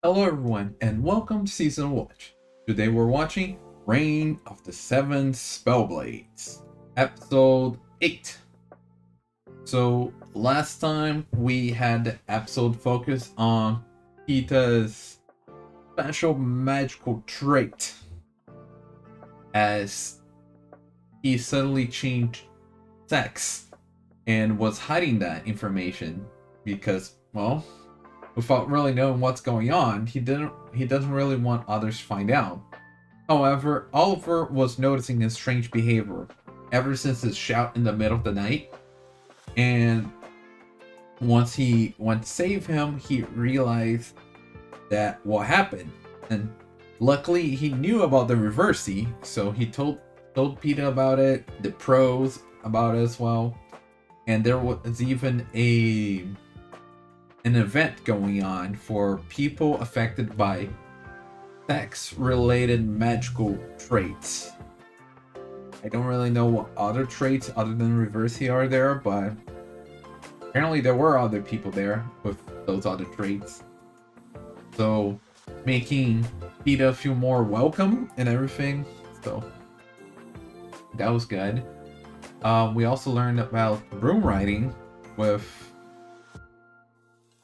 Hello everyone, and welcome to Season Watch. Today we're watching Reign of the Seven Spellblades, Episode 8. So last time we had the episode focus on Pita's special magical trait, as he suddenly changed sex and was hiding that information because, well, without really knowing what's going on, he doesn't really want others to find out. However, Oliver was noticing his strange behavior ever since his shout in the middle of the night, and once he went to save him, he realized that what happened. And luckily he knew about the reversey, so he told Peter about it, the pros about it as well, and there was even an event going on for people affected by sex-related magical traits. I don't really know what other traits other than reversey are there, but apparently there were other people there with those other traits. So making Peter feel more welcome and everything. So that was good. We also learned about broom riding with,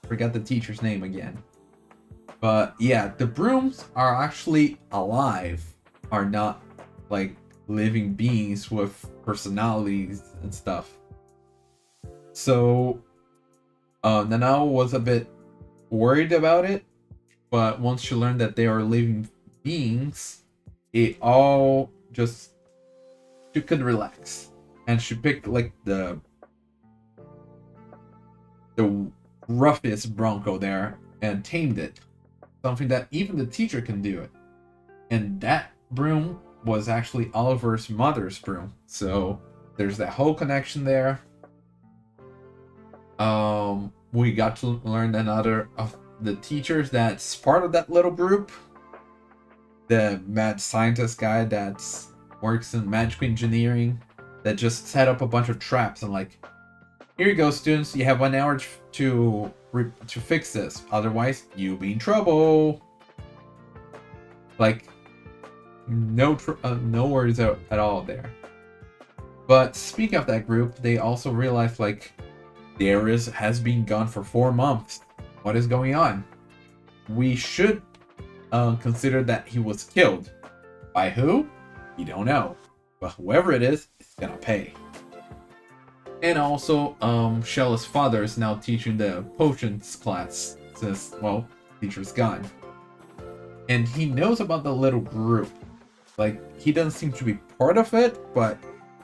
forgot the teacher's name again. But yeah, the brooms are actually alive, are not like living beings with personalities and stuff. So Nanao was a bit worried about it, but once she learned that they are living beings, it all just, she could relax. And she picked like the roughest bronco there and tamed it. Something that even the teacher can do it. And that broom was actually Oliver's mother's broom. So there's that whole connection there. We got to learn another of the teachers that's part of that little group. The mad scientist guy that works in magic engineering, that just set up a bunch of traps and like, here you go, students. You have 1 hour to fix this. Otherwise, you'll be in trouble. Like, no worries at all there. But speaking of that group, they also realized like Darius has been gone for 4 months. What is going on? We should consider that he was killed. By who? We don't know. But whoever it is gonna pay. And also, Shella's father is now teaching the potions class since, well, teacher's gone. And he knows about the little group. Like, he doesn't seem to be part of it, but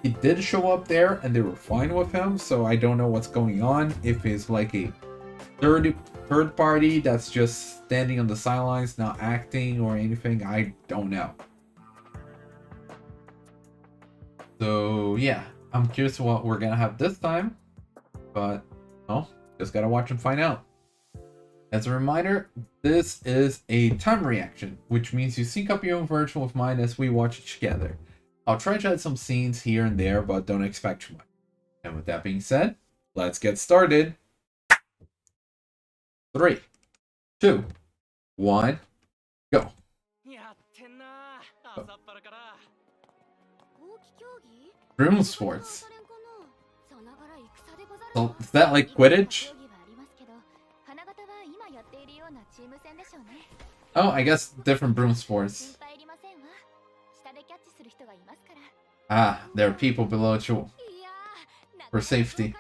he did show up there and they were fine with him, so I don't know what's going on. If it's like a third party that's just standing on the sidelines, not acting or anything, I don't know. So, yeah. I'm curious what we're gonna have this time, but no, just gotta watch and find out. As a reminder, this is a time reaction, which means you sync up your own version with mine as we watch it together. I'll try to add some scenes here and there, but don't expect too much. And with that being said, let's get started. 3, 2, 1, go. Broom sports. So is that like Quidditch? Oh, I guess different broom sports. Ah, there are people below you for safety.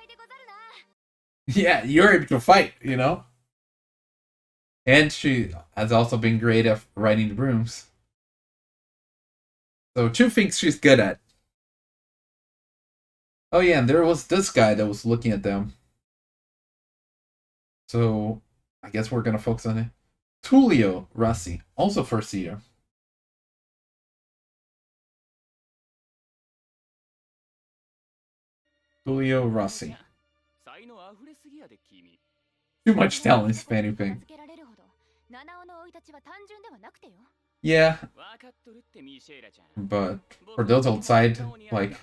Yeah, you're able to fight, you know? And she has also been great at riding the brooms. So 2 things she's good at. Oh yeah, and there was this guy that was looking at them. So I guess we're gonna focus on it. Tullio Rossi, also first year. Tullio Rossi. Too much talent, if anything. Yeah. But for those outside, like...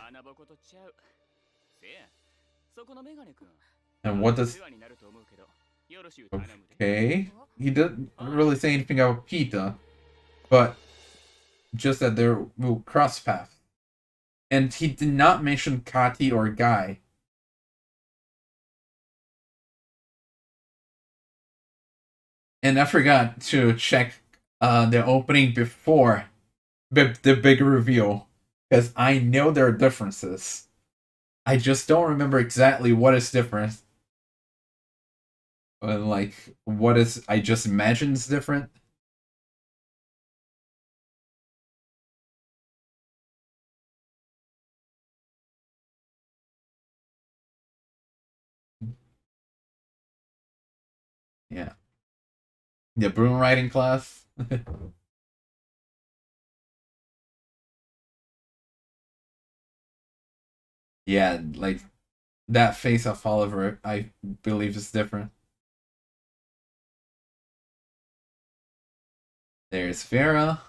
And what does... Okay. He didn't really say anything about Pita, but just that they will cross paths. And he did not mention Kati or Guy. And I forgot to check the opening before the big reveal, because I know there are differences. I just don't remember exactly what is different. Like, what is I just imagine is different. Yeah. The broom riding class. Yeah, like that face of Oliver, I believe is different. There's Vera.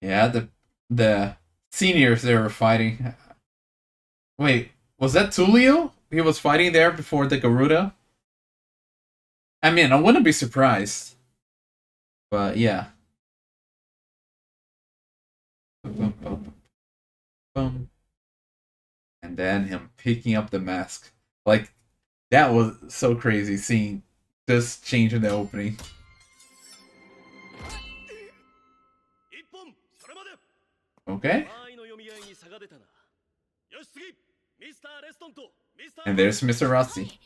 Yeah, the seniors they were fighting. Wait, was that Tulio? He was fighting there before the Garuda? I mean, I wouldn't be surprised. But yeah. Boom, boom, boom. And then him picking up the mask. Like, that was so crazy seeing this change in the opening. Okay. And there's Mr. Rossi.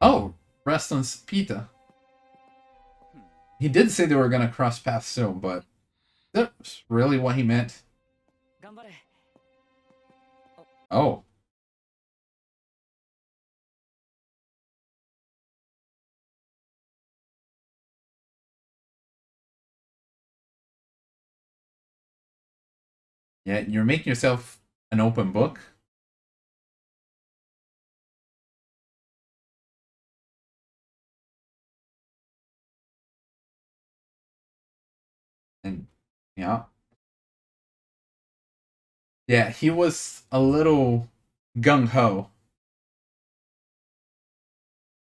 Oh, Reston's Pita. He did say they were gonna cross paths soon, but that's really what he meant. Oh. Yeah, you're making yourself an open book. And yeah. Yeah, he was a little gung ho.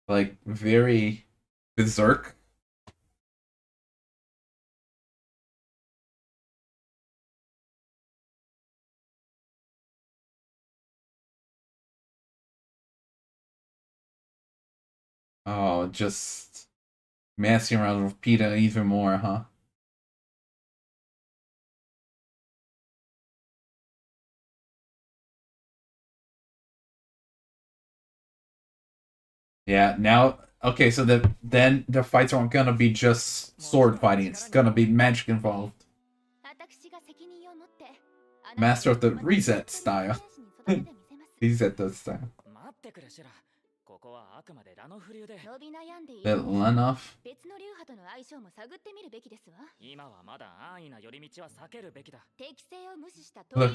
Like very berserk. Oh, just messing around with Pita even more, huh? Yeah, now okay, so then the fights aren't gonna be just sword fighting, it's gonna be magic involved. Master of the reset style. Reset the style. The Lenoff. Look,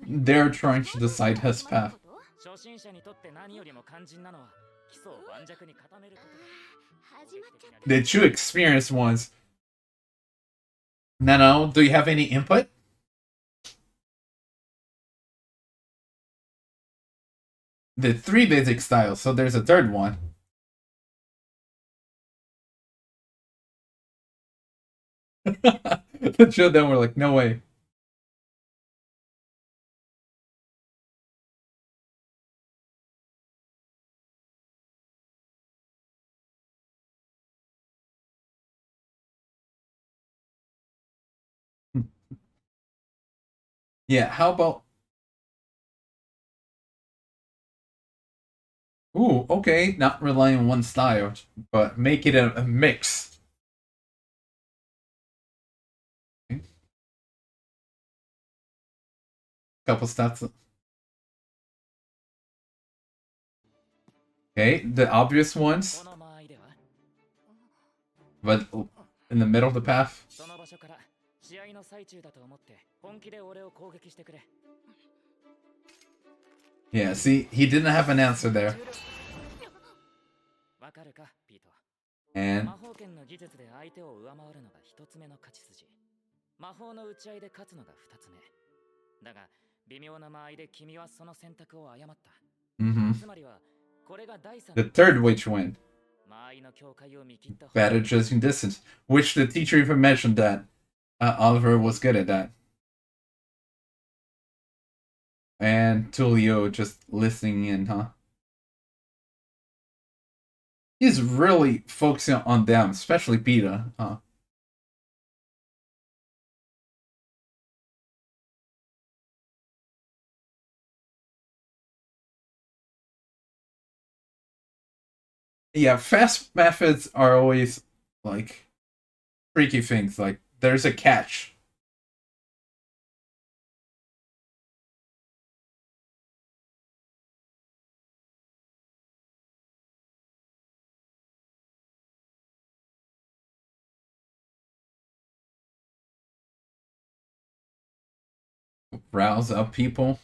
they're trying to decide his path. The two experienced ones. Nanao, do you have any input? The three basic styles, so there's a third one. The two of them were like, no way. Yeah, how about. Ooh, okay, not relying on one style, but make it a mix. Okay. Couple stats. Okay, the obvious ones, but in the middle of the path. Yeah, see, he didn't have an answer there. And Mm-hmm. The third witch win. Bad at judging distance. Which the teacher even mentioned that Oliver was good at that. And Tulio just listening in, huh? He's really focusing on them, especially Peter, huh? Yeah, fast methods are always like freaky things. Like there's a catch. Rouse up people.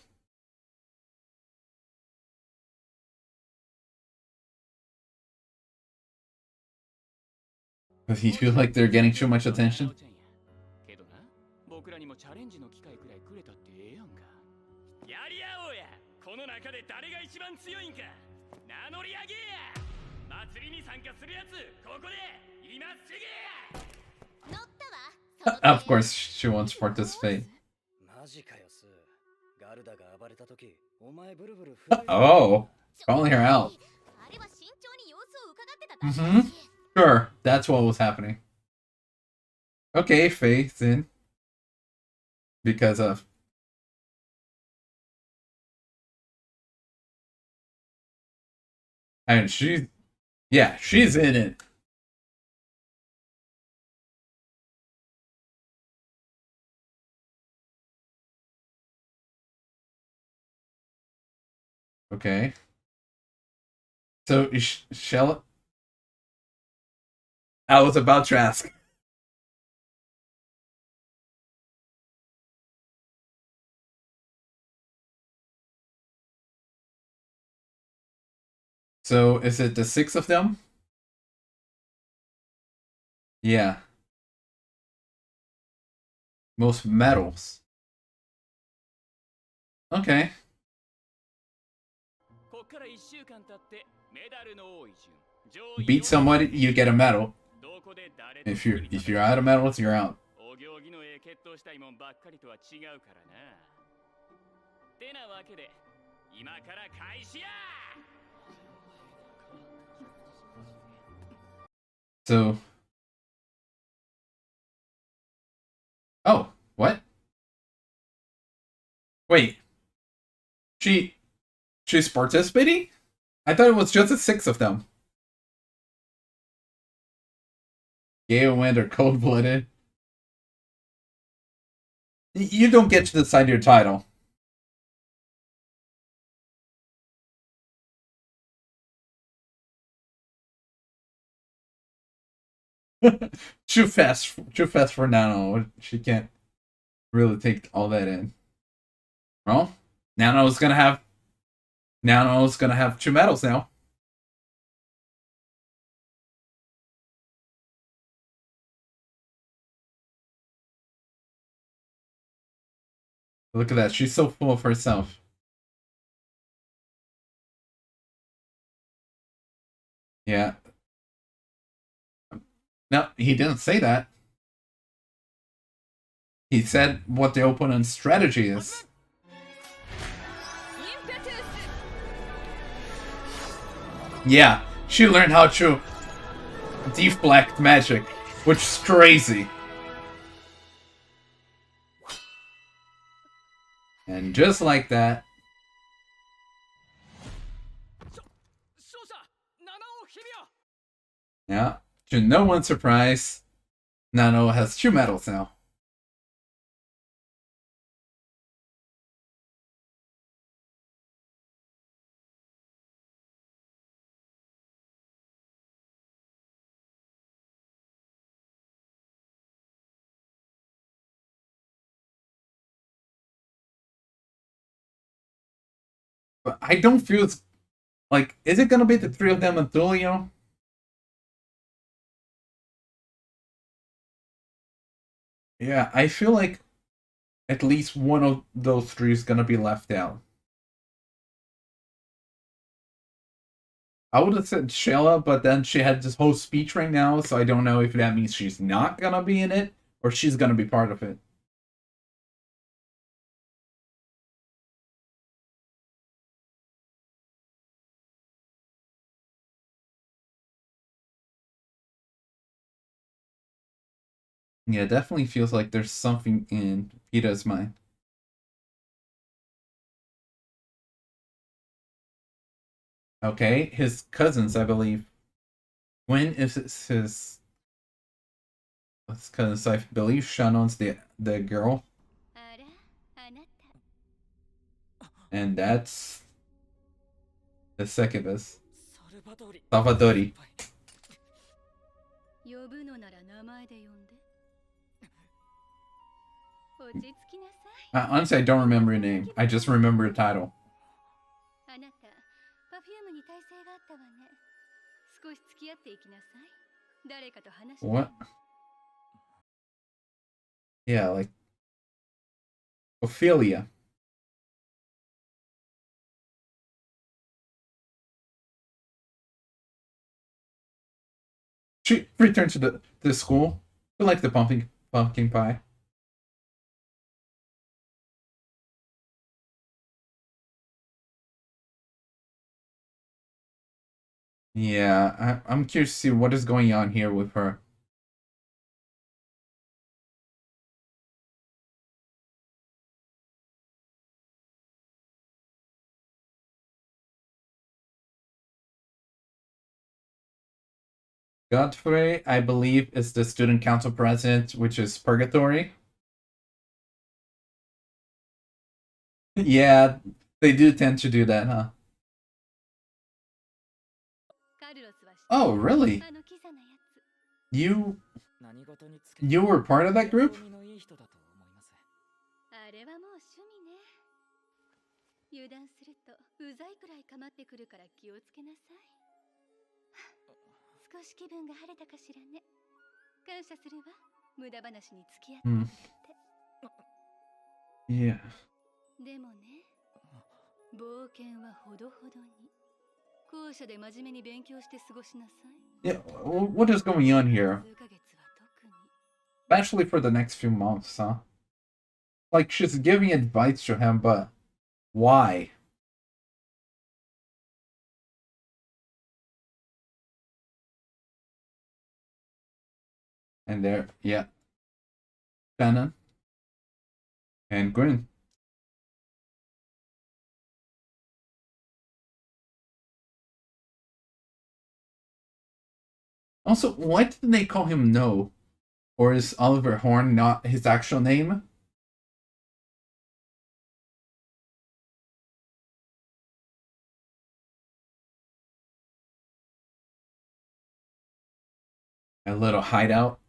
If you feel like they're getting too much attention. Of course, she wants to participate. Oh, calling her out. Mm-hmm. Sure, that's what was happening. Okay, Faith's in. Because of... And she's... Yeah, she's in it. Okay. So, shall... I was about to ask. So, is it the 6 of them? Yeah. Most medals. Okay. Beat somebody, you get a medal. If you're out of medals, you're out. So... Oh, what? Wait. She's participating? I thought it was just the 6 of them. Gale Wind or Cold Blooded. You don't get to decide your title. Too fast for Nanao. She can't really take all that in. Well, Nanao's gonna have 2 medals now. Look at that. She's so full of herself. Yeah. No, he didn't say that. He said what the opponent's strategy is. Yeah, she learned how to deflect magic, which is crazy. And just like that... Yeah, to no one's surprise, Nanao has 2 medals now. But I don't feel it's... Like, is it gonna be the 3 of them and Tulio? Yeah, I feel like at least one of those three is gonna be left out. I would have said Shayla, but then she had this whole speech right now, so I don't know if that means she's not gonna be in it or she's gonna be part of it. Yeah, it definitely feels like there's something in Peta's mind. Okay, his cousins, I believe. When is his cousins? I believe Shannon's the girl, and that's the succubus, Salvadori. Honestly, I don't remember her name. I just remember her title. What? Yeah, like Ophelia. She returned to the school. We like the pumpkin pie. Yeah, I'm curious to see what is going on here with her. Godfrey, I believe, is the student council president, which is Purgatory. Yeah, they do tend to do that, huh? Oh, really? You you were part of that group? Hmm. Yeah. Yeah, what is going on here? Especially for the next few months, huh? Like, she's giving advice to him, but why? And there, yeah, Shannon and Gwyn. Also, why didn't they call him No? Or is Oliver Horn not his actual name? A little hideout.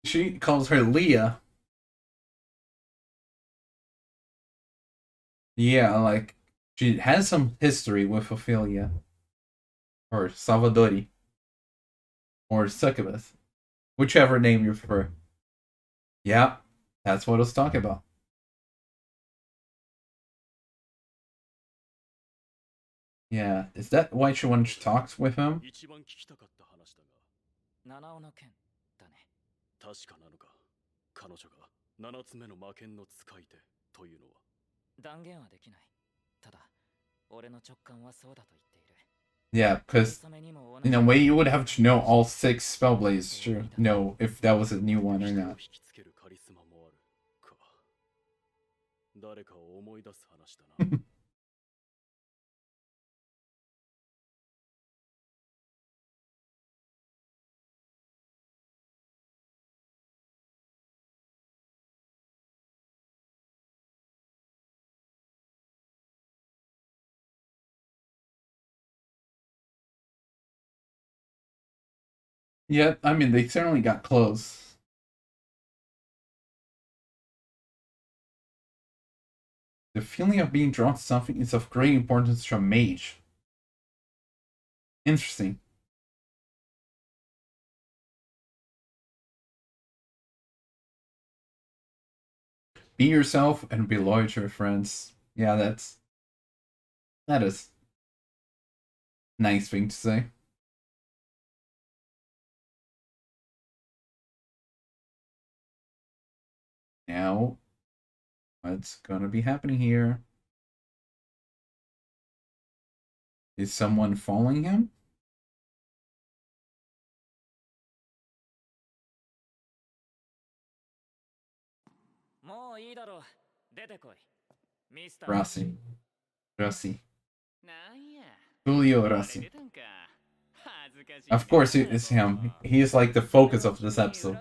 She calls her Leah. Yeah, like she has some history with Ophelia or Salvadori or Succubus, whichever name you prefer. Yeah, that's what I was talking about. Yeah, is that why she wanted to talk with him? 七尾の件だね。確かなのか。彼女が7つ目の魔剣の使い手というのは。断言はできない。ただ、俺の直感はそうだと言っている。Yeah, because in a way you would have to know all 6 Spellblades to know if that was a new one or not. 誰かを思い出す話だな。Yeah, I mean they certainly got close. The feeling of being drawn to something is of great importance to a mage. Interesting. Be yourself and be loyal to your friends. Yeah, that is a nice thing to say. Now, what's gonna be happening here? Is someone following him? Rossi. Rossi. Julio Rossi. Of course it's him. He is like the focus of this episode.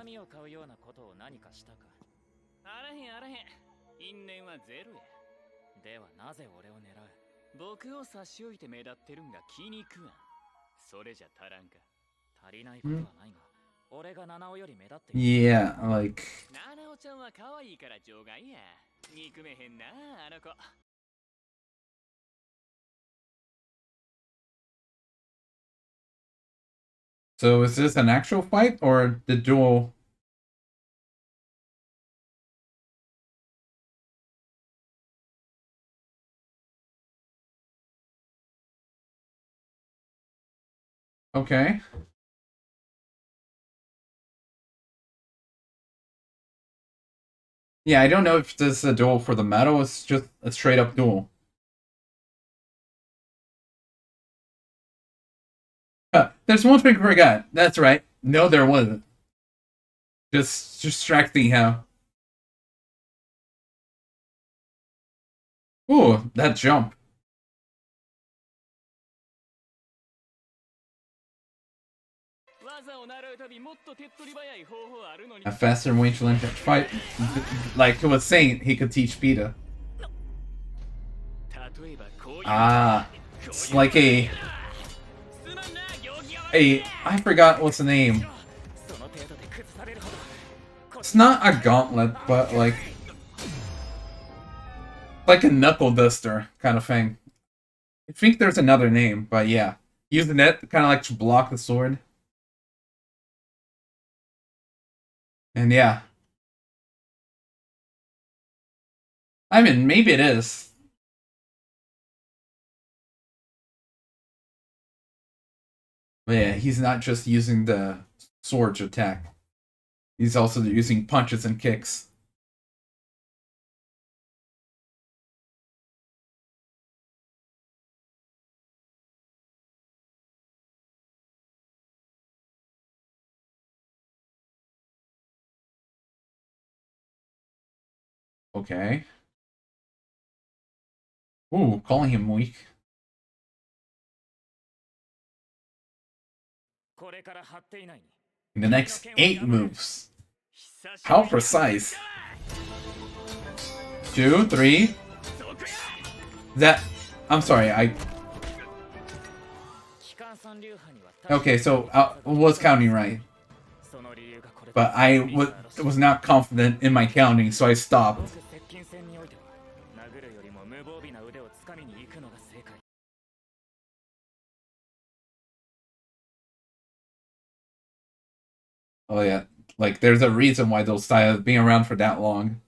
Yeah, like so is this an actual fight or the duel? Okay. Yeah, I don't know if this is a duel for the medal. It's just a straight up duel. There's one thing I forgot. That's right. No, there wasn't. Just distracting how. Ooh, that jump. A faster way to learn to fight. Like he was saying, he could teach Pita. Ah, it's like I forgot what's the name. It's not a gauntlet, but like a knuckle duster kind of thing. I think there's another name, but yeah, use the net kind of like to block the sword. And yeah, I mean maybe it is. But yeah, he's not just using the sword to attack. He's also using punches and kicks. Okay. Ooh, calling him weak. In the next 8 moves. How precise. 2, 3. That. I'm sorry, Okay, so I was counting right. But I was not confident in my counting, so I stopped. Oh yeah, like there's a reason why those styles being around for that long.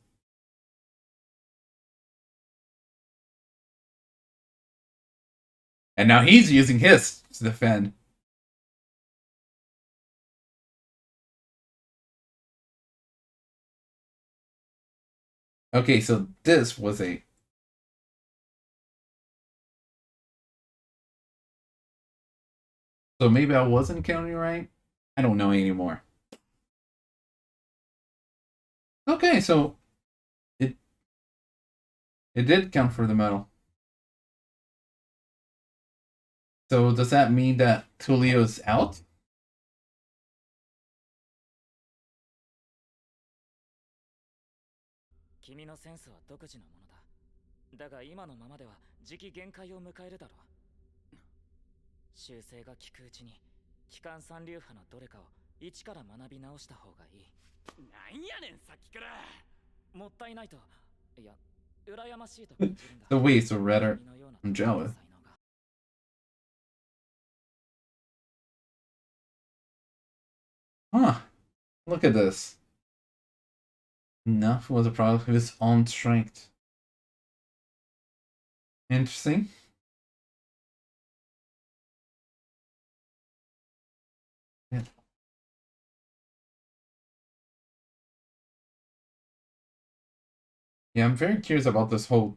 And now he's using his to defend. Okay, so this was a. So maybe I wasn't counting right? I don't know anymore. Okay, so it did count for the medal. So does that mean that Tulio's out? The ways are rather. I'm jealous. Huh. Look at this. Enough was a product of his own strength. Interesting. Yeah. Yeah, I'm very curious about this whole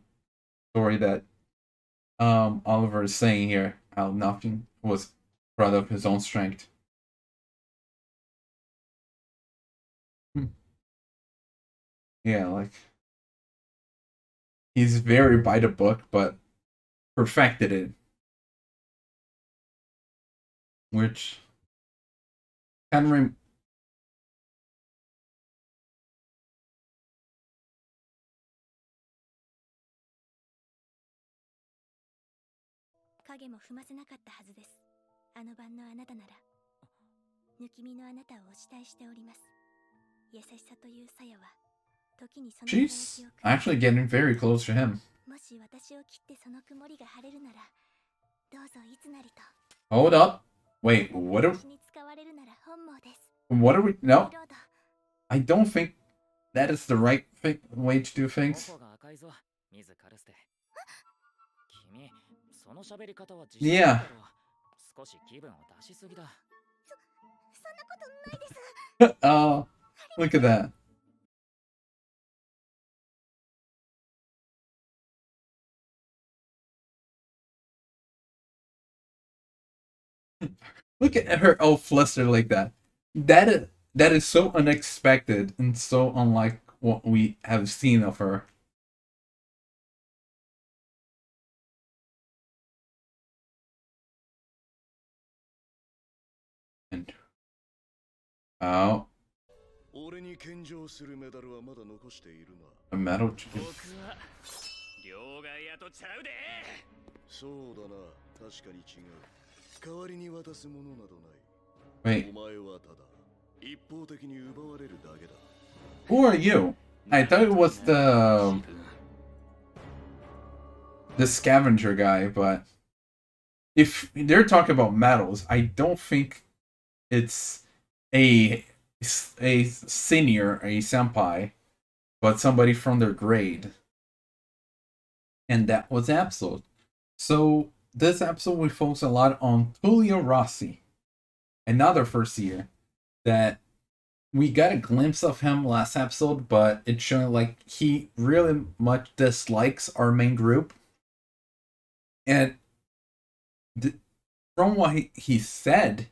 story that Oliver is saying here. How nothing was brought of his own strength. Hmm. Yeah, like he's very by the book, but perfected it, which kind of she's actually getting very close to him. Hold up. Wait, what are we? No, I don't think that is the right way to do things. Yeah. Oh, look at that. Look at her all flustered like that. That is so unexpected and so unlike what we have seen of her. And oh, a medal. Wait, who are you? I thought it was the scavenger guy, but if they're talking about medals, I don't think it's a a senior, a senpai, but somebody from their grade. And that was episode. So this episode we focus a lot on Tullio Rossi, another first year that we got a glimpse of him last episode, but it's showing like he really much dislikes our main group. And from what he said,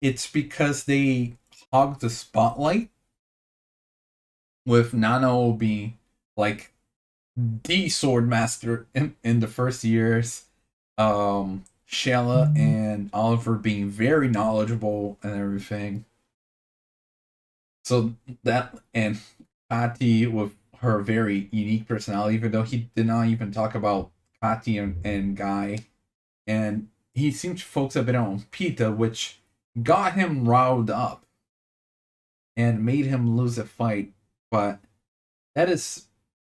it's because they hog the spotlight, with Nanao being like the sword master in the first years, Shella and Oliver being very knowledgeable and everything. So that, and Kati with her very unique personality, even though he did not even talk about Kati and Guy. And he seemed to focus a bit on Pita, which got him riled up and made him lose a fight. But that is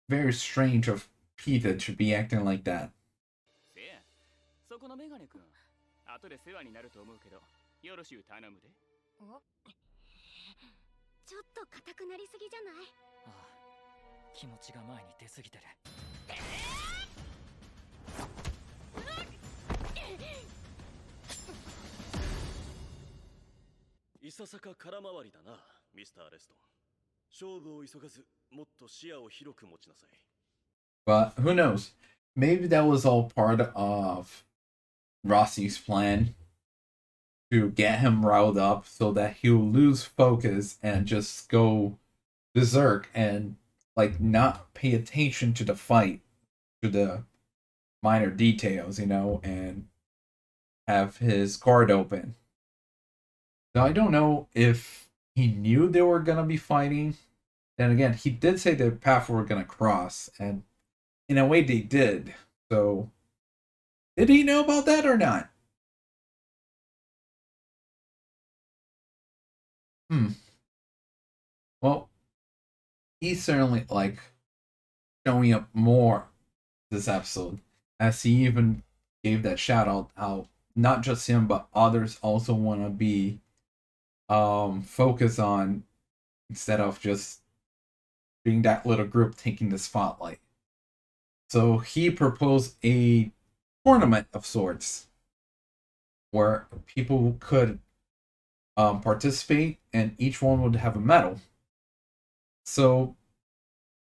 very strange of Pita to be acting like that. But who knows? Maybe that was all part of Rossi's plan to get him riled up so that he'll lose focus and just go berserk and like not pay attention to the fight, to the minor details, and have his guard open. So I don't know if he knew they were gonna be fighting. Then again, he did say the path we're gonna cross, and in a way they did. So did he know about that or not? Hmm. Well, he's certainly like showing up more this episode, as he even gave that shout out how not just him but others also want to be focused on, instead of just being that little group taking the spotlight. So he proposed a tournament of sorts where people could participate and each one would have a medal. So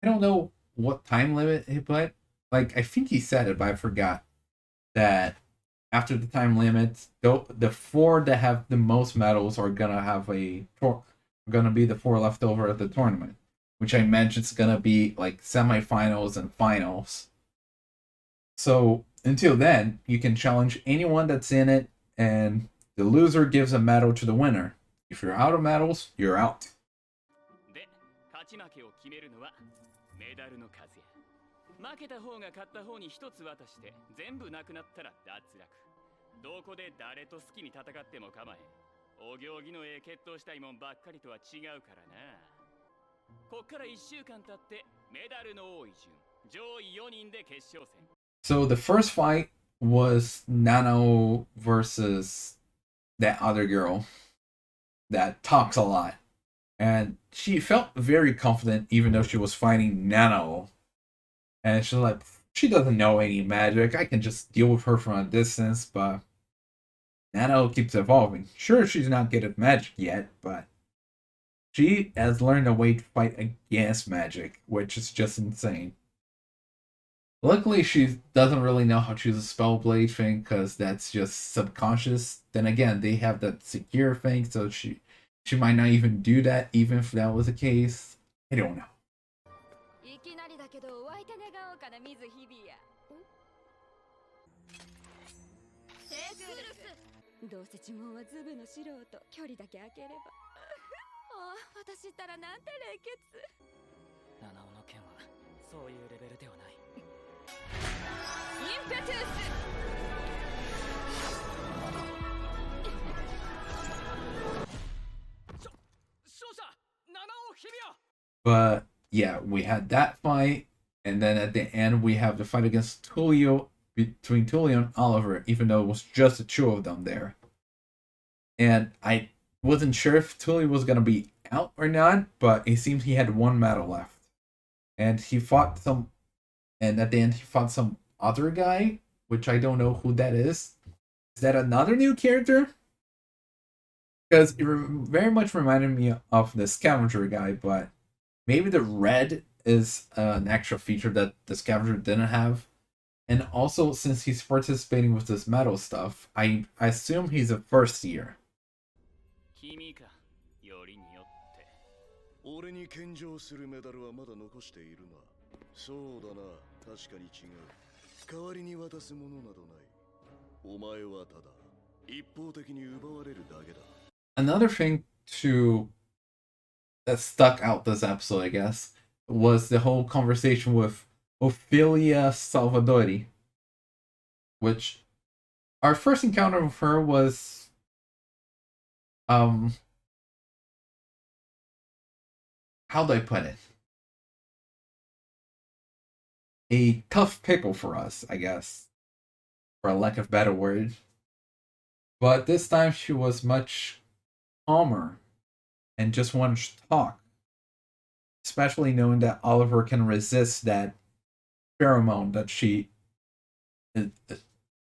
I don't know what time limit he put. Like, I think he said it, but I forgot that after the time limit, the four that have the most medals are gonna be the four left over at the tournament, which I imagine is gonna be like semifinals and finals. So until then, you can challenge anyone that's in it, and the loser gives a medal to the winner. If you're out of medals, you're out. で、勝ち負けを決めるのはメダルの数や。負けた方が勝った方に一つ渡して全部なくなったら脱落。どこで誰と好きに戦っても構えん。お行儀の決闘したいもんばっかりとは違うからな。こっから1週間経ってメダルの多い順、上位4人で決勝戦。So the first fight was Nanao versus that other girl that talks a lot. And she felt very confident even though she was fighting Nanao. And she's like, she doesn't know any magic. I can just deal with her from a distance, but Nanao keeps evolving. Sure, she's not good at magic yet, but she has learned a way to fight against magic, which is just insane. Luckily, she doesn't really know how to use a spellblade thing because that's just subconscious. Then again, they have that secure thing, so she might not even do that, even if that was the case. I don't know. いきなりだけどお相手願おうかな水日々や。セークルス。どうせ呪文はズブの素人、距離だけ開ければ。ああ、私ったらなんて冷血。七尾の剣はそういうレベルではない。インペトゥス。勝者七尾日比谷。 But yeah, we had that fight, and then at the end we have the fight against Tulio, between Tulio and Oliver, even though it was just the two of them there. And I wasn't sure if Tulio was gonna be out or not, but it seems he had one medal left. And at the end he fought some other guy, which I don't know who that is. Is that another new character? Because it very much reminded me of the scavenger guy, but maybe the red is an extra feature that the scavenger didn't have. And also, since he's participating with this metal stuff, I assume he's a first year. 君か、よりによって。俺に献上するメダルはまだ残しているな。そうだな、確かに違う。代わりに渡すものなどない。お前はただ一方的に奪われるだけだ。Another thing that stuck out this episode, I guess, was the whole conversation with Ophelia Salvadori, which our first encounter with her was how do I put it? A tough pickle for us, I guess, for a lack of better word. But this time she was much calmer and just wanted to talk. Especially knowing that Oliver can resist that pheromone that she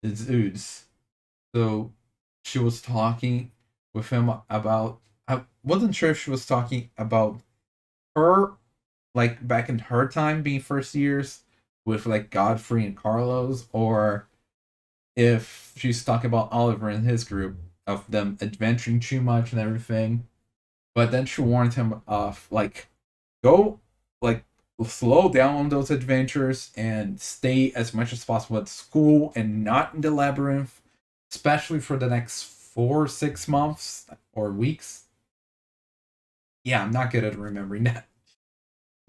exudes. So she was talking with him about. I wasn't sure if she was talking about her, like back in her time being first years with like Godfrey and Carlos, or if she's talking about Oliver and his group of them adventuring too much and everything. But then she warned him of like, go like slow down on those adventures and stay as much as possible at school and not in the labyrinth, especially for the next 4 or 6 months or weeks. Yeah, I'm not good at remembering that.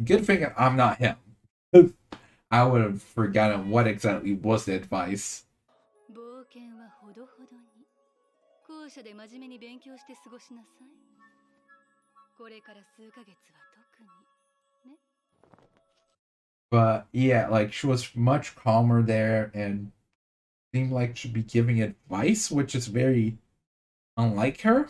Good thing I'm not him. I would have forgotten what exactly was the advice. 冒険はほどほどに。校舎で真面目に勉強して過ごしなさい。これから数ヶ月は特に。ね。 But yeah, like she was much calmer there and seemed like she'd be giving advice, which is very unlike her.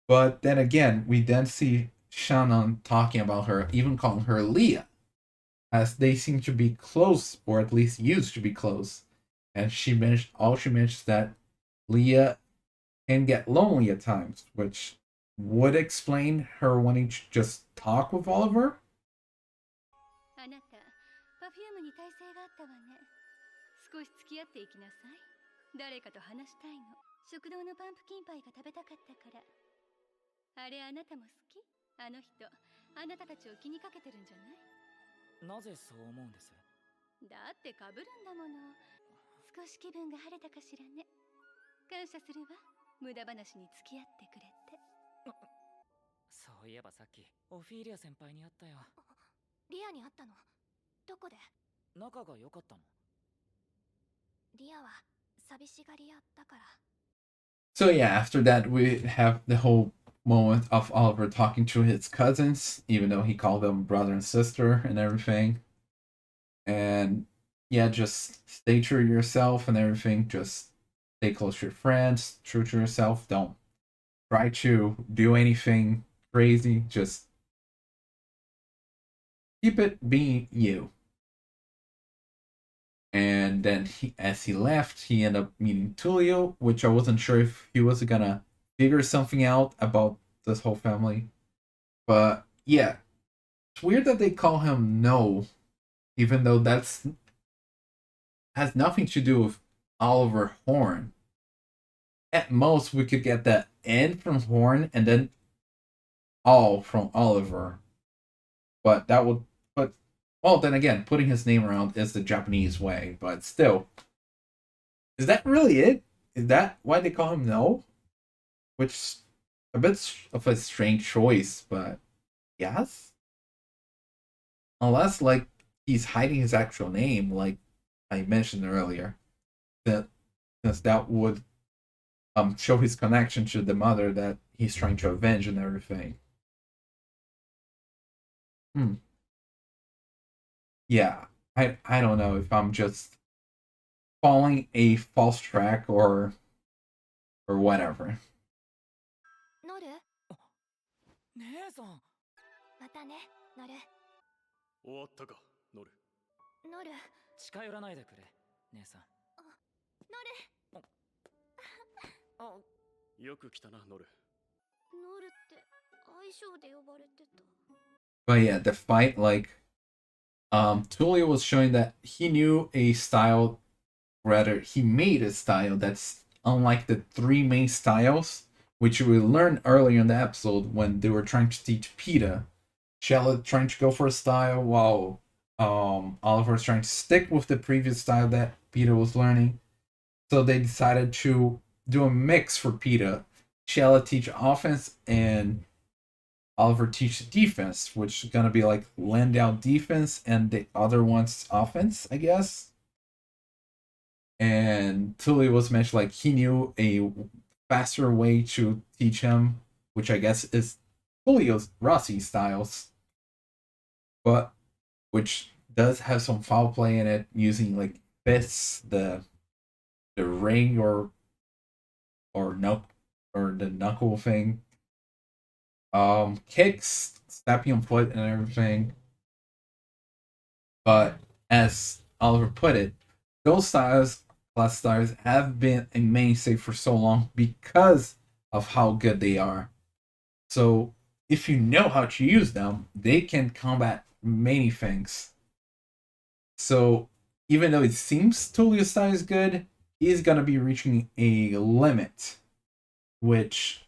But then again, we then see Shannon talking about her, even calling her Leah, as they seem to be close, or at least used to be close. And she mentions that Leah can get lonely at times, which would explain her wanting to just talk with Oliver. あなた、パフュームに耐性があったわね。少し付き合っていきなさい。誰かと話したいの。食堂のパンプキンパイが食べたかったから。あれあなたも好き？あの人、あなたたちを気にかけてるんじゃない？なぜそう思うんです？だって被るんだもの。少し気分が晴れたかしらね。感謝するわ。無駄話に付き合ってくれて。そういえばさっきオフィーリア先輩に会ったよ。リアに会ったの？どこで？仲が良かったの？リアは寂しがり屋だから。 So yeah, after that we have the whole moment of Oliver talking to his cousins, even though he called them brother and sister and everything. And yeah, just stay true to yourself and everything. Just stay close to your friends, true to yourself. Don't try to do anything crazy. Just keep it being you. And then as he left, he ended up meeting Tulio, which I wasn't sure if he was gonna figure something out about this whole family. But yeah, it's weird that they call him No, even though that's has nothing to do with Oliver Horn. At most, we could get the N from Horn and then all from Oliver. But that would, but well, then again, putting his name around is the Japanese way. But still, is that really it? Is that why they call him No? Which a bit of a strange choice, but yes. Unless like he's hiding his actual name, like I mentioned earlier, that since that would show his connection to the mother that he's trying to avenge and everything. Yeah, I don't know if I'm just following a false track or whatever. ノル、姉さん。またね、ノル。終わったか、ノル。ノル、近寄らないでくれ、姉さん。ノル。あ、よく来たな、ノル。ノルって愛称で呼ばれてた。 But yeah, the fight, like, Tulio was showing that he knew a style, rather, he made a style that's unlike the three main styles, which we learned earlier in the episode when they were trying to teach Peta. Charlotte trying to go for a style while Oliver's trying to stick with the previous style that Peta was learning. So they decided to do a mix for Peta. Charlotte teach offense and Oliver teach defense, which is gonna be like Landau defense and the other one's offense, I guess. And Tully was mentioned like he knew a faster way to teach him, which I guess is Tulio's Rossi styles, but which does have some foul play in it, using like fists, the ring or the knuckle thing, kicks, stepping on foot and everything. But as Oliver put it, those class styles have been a mainstay for so long because of how good they are. So if you know how to use them, they can combat many things. So even though it seems Tulio's style is good, he's gonna be reaching a limit, which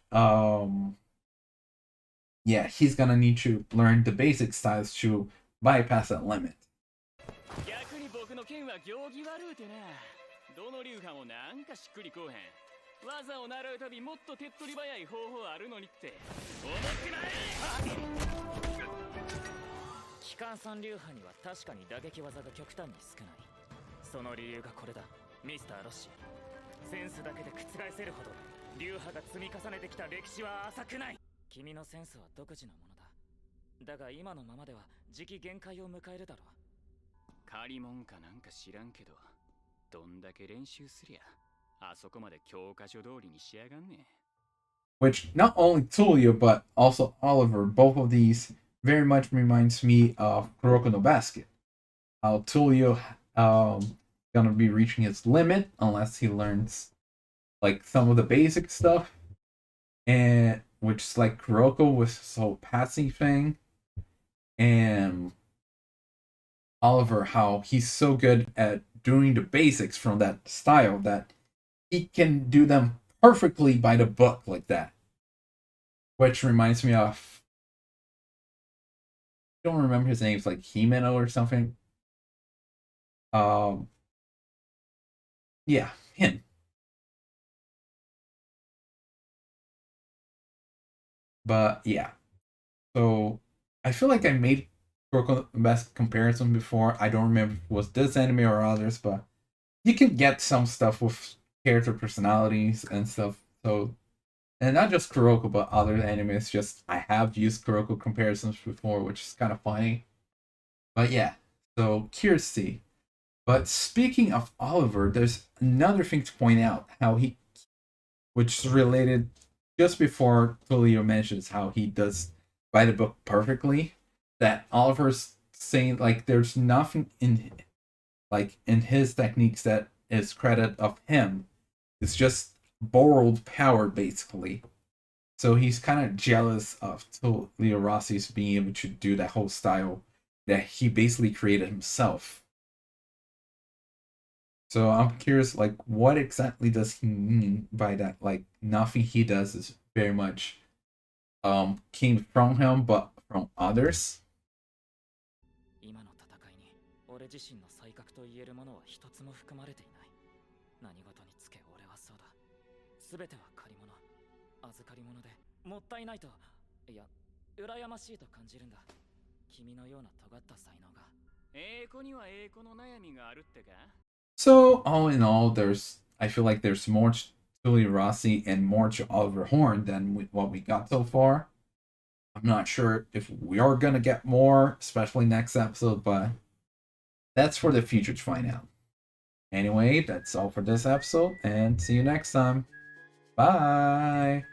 yeah, he's gonna need to learn the basic styles to bypass that limit. 逆に僕の剣は行儀悪うてな。どの流派もなんかしっくりこうへん。技を習うたびもっと手っ取り早い方法あるのにって思ってない。機関三流派には確かに打撃技が極端に少ない。その理由がこれだ、ミスターロッシー。センスだけで覆せるほど流派が積み重ねてきた歴史は浅くない。君のセンスは独自のものだ。だが今のままでは時期限界を迎えるだろう。借りもんかなんか知らんけど、どんだけ練習すりゃあそこまで教科書通りに仕上がんねえ。which not only Tulio but also Oliver, both of these very much reminds me of Kuroko no Basket. How Tulio gonna be reaching his limit unless he learns like some of the basic stuff, and which is like Kuroko with his whole passing thing, and Oliver how he's so good at doing the basics from that style that he can do them perfectly by the book like that. Which reminds me of, I don't remember his name, it's like Himeno or something. Um yeah, him. But yeah. So I feel like I made Kuroko best comparison before. I don't remember if it was this anime or others, but you can get some stuff with character personalities and stuff. So, and not just Kuroko, but other animes. Just I have used Kuroko comparisons before, which is kind of funny. But yeah, so curious to see. But speaking of Oliver, there's another thing to point out how he, which is related just before Tulio mentions how he does by the book perfectly. That Oliver's saying like there's nothing in like in his techniques that is credit of him. It's just borrowed power basically. So he's kind of jealous of Leo Rossi's being able to do that whole style that he basically created himself. So I'm curious, like, what exactly does he mean by that? Like, nothing he does is very much came from him, but from others. 今の戦いに俺自身の才覚と言えるものは一つも含まれていない。何事につけ俺はそうだ。すべては借り物、預かり物でもったいないと、いや、羨ましいと感じるんだ。君のような尖った才能が。英子には英子の悩みがあるってか? So all in all, I feel like there's more to Julia Rossi and more to Oliver Horn than what we got so far. I'm not sure if we are gonna get more, especially next episode, but that's for the future to find out. Anyway, that's all for this episode, and see you next time. Bye.